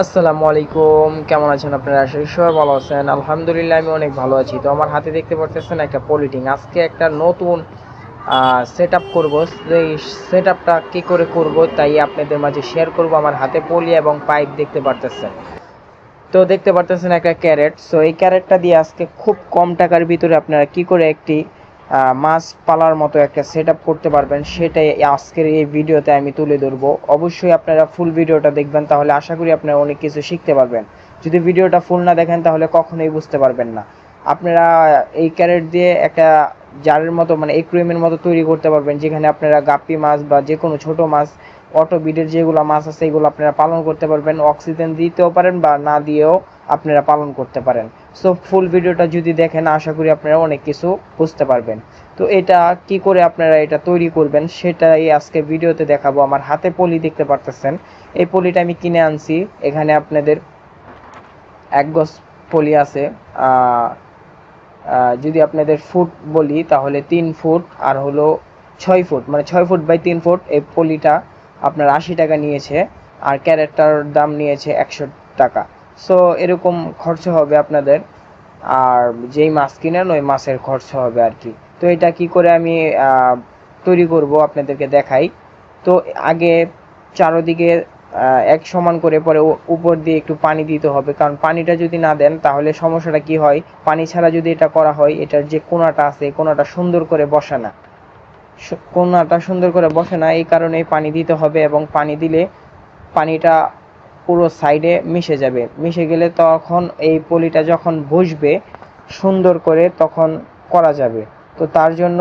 আসসালামু আলাইকুম, কেমন আছেন আপনারা? আশা করি সবাই ভালো আছেন। আলহামদুলিল্লাহ আমি অনেক ভালো আছি। তো আমার হাতে দেখতে পারতেছেন একটা পলিটিং। আজকে একটা নতুন সেটআপ করব। এই সেটআপটা কি করে করব তাই আপনাদের মাঝে শেয়ার করব। আমার হাতে পলি এবং পাইপ দেখতে পারতেছেন। তো দেখতে পারতেছেন একটা ক্যারেট। সো এই ক্যারেটটা দিয়ে আজকে খুব কম টাকার ভিতরে আপনারা কি করে একটি মাছ পালার মতো একটা সেটআপ করতে পারবেন সেটাই আজকের এই ভিডিওতে আমি তুলে ধরবো। অবশ্যই আপনারা ফুল ভিডিওটা দেখবেন, তাহলে আশা করি আপনারা অনেক কিছু শিখতে পারবেন। যদি ভিডিওটা ফুল না দেখেন তাহলে কখনোই বুঝতে পারবেন না। আপনারা এই ক্যারেট দিয়ে একটা জারের মতো মানে একুয়ারিয়ামের মতো তৈরি করতে পারবেন, যেখানে আপনারা গাপ্পি মাছ বা যে কোনো ছোট মাছ অটো বিডের যেগুলো মাছ আছে এগুলো আপনারা পালন করতে পারবেন। অক্সিজেন দিতেও পারেন বা না দিয়েও আপনারা পালন করতে পারেন। সো ফুল ভিডিওটা যদি দেখেন আশা করি আপনারা অনেক কিছু বুঝতে পারবেন। তো এটা কি করে আপনারা এটা তৈরি করবেন সেটাই আজকে ভিডিওতে দেখাবো। আমার হাতে পলি দেখতে পারতেছেন। এই পলিটা আমি কিনে আনছি। এখানে আপনাদের এক গজ পলি আছে। যদি আপনাদের ফুট বলি তাহলে 3 ফুট আর হলো 6 ফুট, মানে 6 ফুট বাই 3 ফুট। এই পলিটা আপনার 80 টাকা নিয়েছে, আর ক্যারেটটার দাম নিয়েছে 100 টাকা। সো এরকম খরচ হবে আপনাদের। আর যেই মাছ কিনেন ওই মাছের খরচ হবে আর কি। তো এটা কি করে আমি তৈরি করব আপনাদেরকে দেখাই। তো আগে চারোদিকে এক সমান করে, পরে উপর দিয়ে একটু পানি দিতে হবে, কারণ পানিটা যদি না দেন তাহলে সমস্যাটা কি হয়, পানি ছাড়া যদি এটা করা হয় এটার যে কোনাটা আছে কোনাটা সুন্দর করে বসে না। কোনাটা সুন্দর করে বসে না, এই কারণেই পানি দিতে হবে। এবং পানি দিলে পানিটা পুরো সাইডে মিশে যাবে। মিশে গেলে তখন এই পলিটা যখন বসবে সুন্দর করে তখন করা যাবে। তো তার জন্য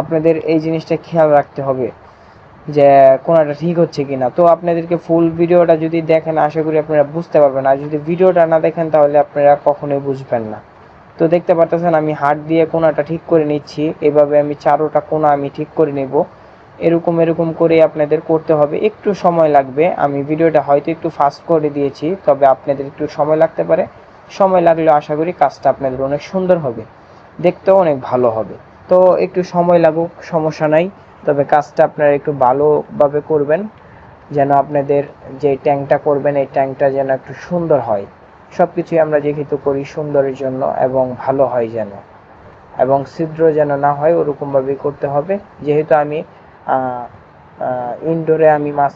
আপনাদের এই জিনিসটা খেয়াল রাখতে হবে যে কোনটা ঠিক হচ্ছে কিনা। তো আপনাদেরকে ফুল ভিডিওটা যদি দেখেন আশা করি আপনারা বুঝতে পারবেন, আর যদি ভিডিওটা না দেখেন তাহলে আপনারা কখনোই বুঝবেন না। তো দেখতে পারতেছেন আমি হাত দিয়ে কোনাটা ঠিক করে নিচ্ছি। এভাবে আমি চারোটা কোনা আমি ঠিক করে নেব। এরকম এরকম করে আপনাদের করতে হবে, একটু সময় লাগবে। আমি ভিডিওটা হয়তো একটু ফাস্ট করে দিয়েছি, তবে আপনাদের একটু সময় লাগতে পারে। সময় লাগলেও আশা করি কাজটা আপনাদের অনেক সুন্দর হবে, দেখতেও অনেক ভালো হবে। তো একটু সময় লাগুক সমস্যা নাই, তবে কাজটা আপনারা একটু ভালোভাবে করবেন, যেন আপনাদের যে ট্যাঙ্কটা করবেন এই ট্যাঙ্কটা যেন একটু সুন্দর হয়। সব কিছুই আমরা যেহেতু করি সুন্দরের জন্য এবং ভালো হয় যেন, এবং ছিদ্র যেন না হয় ওরকমভাবেই করতে হবে। যেহেতু আমি ইনডোরে আমি মাছ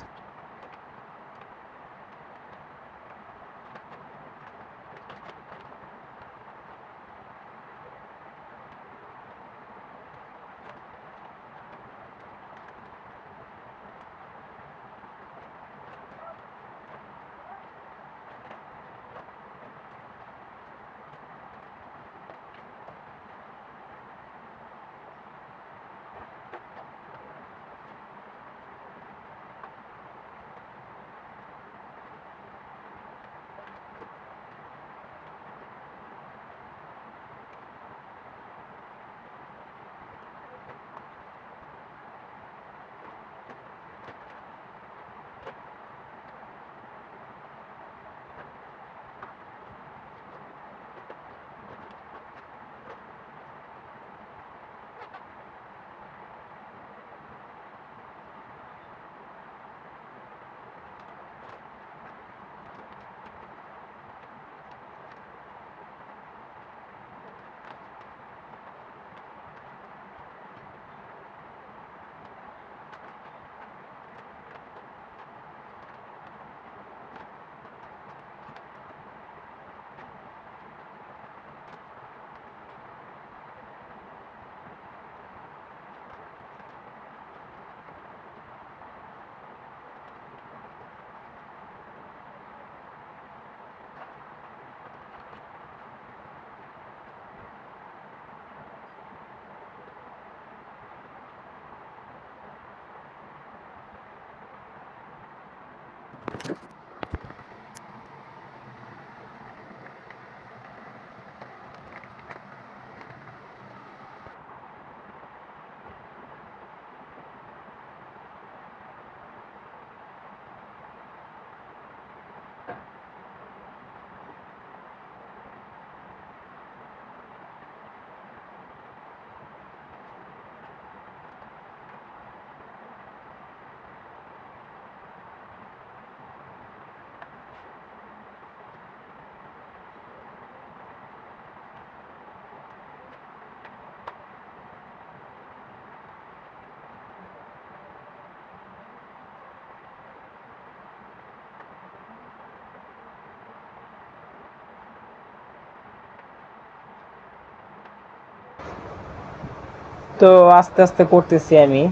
তো আস্তে আস্তে করতেছি আমি,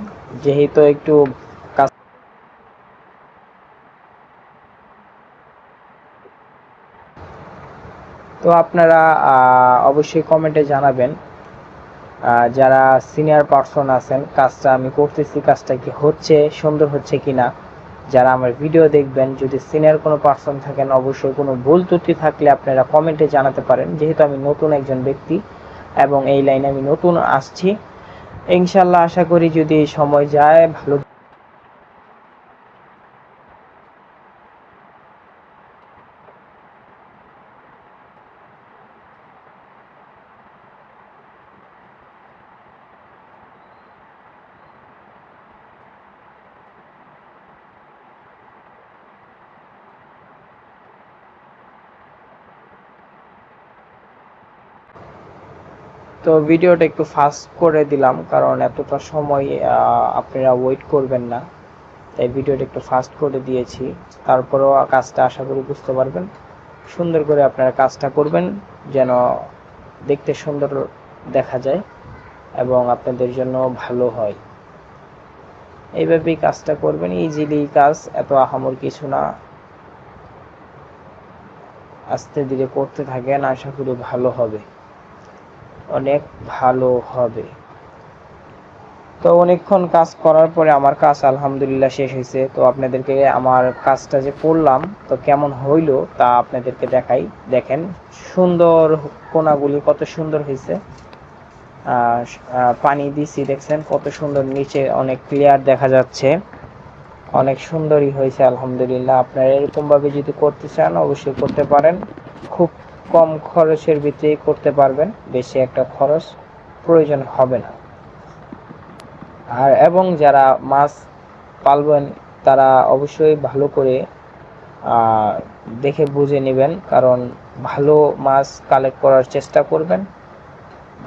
যেহেতু একটু কাজ। তো আপনারা অবশ্যই কমেন্টে জানাবেন, যারা সিনিয়র পার্সন আছেন, কাজটা আমি করতেছি, কাজটা কি হচ্ছে, সুন্দর হচ্ছে কিনা। যারা আমার ভিডিও দেখবেন, যদি সিনিয়র কোনো পার্সন থাকেন, অবশ্যই কোনো ভুল ত্রুটি থাকলে আপনারা কমেন্টে জানাতে পারেন, যেহেতু আমি নতুন একজন ব্যক্তি এবং এই লাইনে আমি নতুন আসছি। ইনশাল্লাহ আশা করি যদি সময় যায় ভালো। তো ভিডিওটা একটু ফাস্ট করে দিলাম, কারণ এতটা সময় আপনারা ওয়েট করবেন না, তাই ভিডিওটা একটু ফাস্ট করে দিয়েছি। তারপরেও কাজটা আশা করি বুঝতে পারবেন। সুন্দর করে আপনারা কাজটা করবেন, যেন দেখতে সুন্দর দেখা যায় এবং আপনাদের জন্য ভালো হয়। এইভাবেই কাজটা করবেন, ইজিলি কাজ, এত আহামর কিছু না। আস্তে ধীরে করতে থাকেন, আশা করি ভালো হবে, অনেক ভালো হবে। তো অনেকক্ষণ কাজ করার পরে আমার কাজ আলহামদুলিল্লাহ শেষ হয়েছে। তো আপনাদেরকে আমার কাজটা যে করলাম তো কেমন হইলো তা আপনাদেরকে দেখাই। দেখেন সুন্দর, কোনাগুলি কত সুন্দর হয়েছে। পানি দিছি, দেখছেন কত সুন্দর, নিচে অনেক ক্লিয়ার দেখা যাচ্ছে, অনেক সুন্দরই হয়েছে আলহামদুলিল্লাহ। আপনারা এরকম ভাবে যদি করতে চান অবশ্যই করতে পারেন, খুব কম খরচের ভিতরেই করতে পারবেন, বেশি একটা খরচ প্রয়োজন হবে না। আর এবং যারা মাছ পালবেন তারা অবশ্যই ভালো করে দেখে বুঝে নেবেন, কারণ ভালো মাছ কালেক্ট করার চেষ্টা করবেন।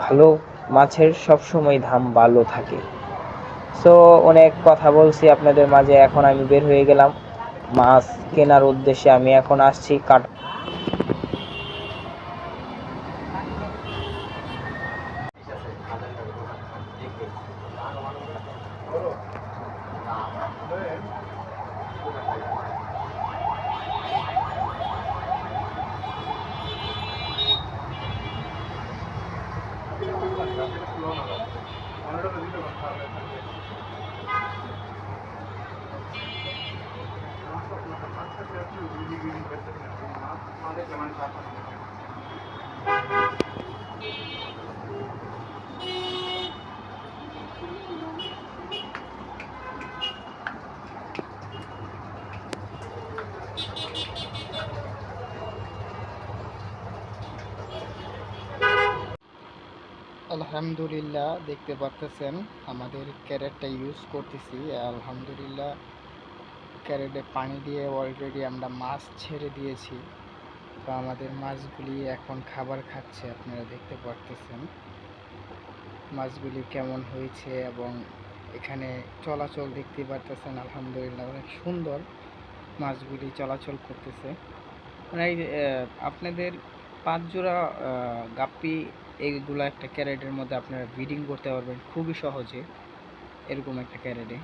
ভালো মাছের সবসময় দাম ভালো থাকে। সো অনেক কথা বলছি আপনাদের মাঝে, এখন আমি বের হয়ে গেলাম মাছ কেনার উদ্দেশ্যে। আমি এখন আসছি কাট। আলহামদুলিল্লাহ, দেখতে পারতেছেন আমাদের ক্যারেটটা ইউজ করতেছি। আলহামদুলিল্লাহ, ক্যারেটে পানি দিয়ে অলরেডি আমরা মাছ ছেড়ে দিয়েছি। তো আমাদের মাছগুলি এখন খাবার খাচ্ছে, আপনারা দেখতে পারতেছেন মাছগুলি কেমন হয়েছে। এবং এখানে চলাচল দেখতে পারতেছেন, আলহামদুলিল্লাহ অনেক সুন্দর মাছগুলি চলাচল করতেছে। মানে আপনাদের 5 জোড়া গাপ্পি এইগুলো একটা ক্যারেটের মধ্যে আপনারা ব্রিডিং করতে পারবেন খুবই সহজে, এরকম একটা ক্যারেটে।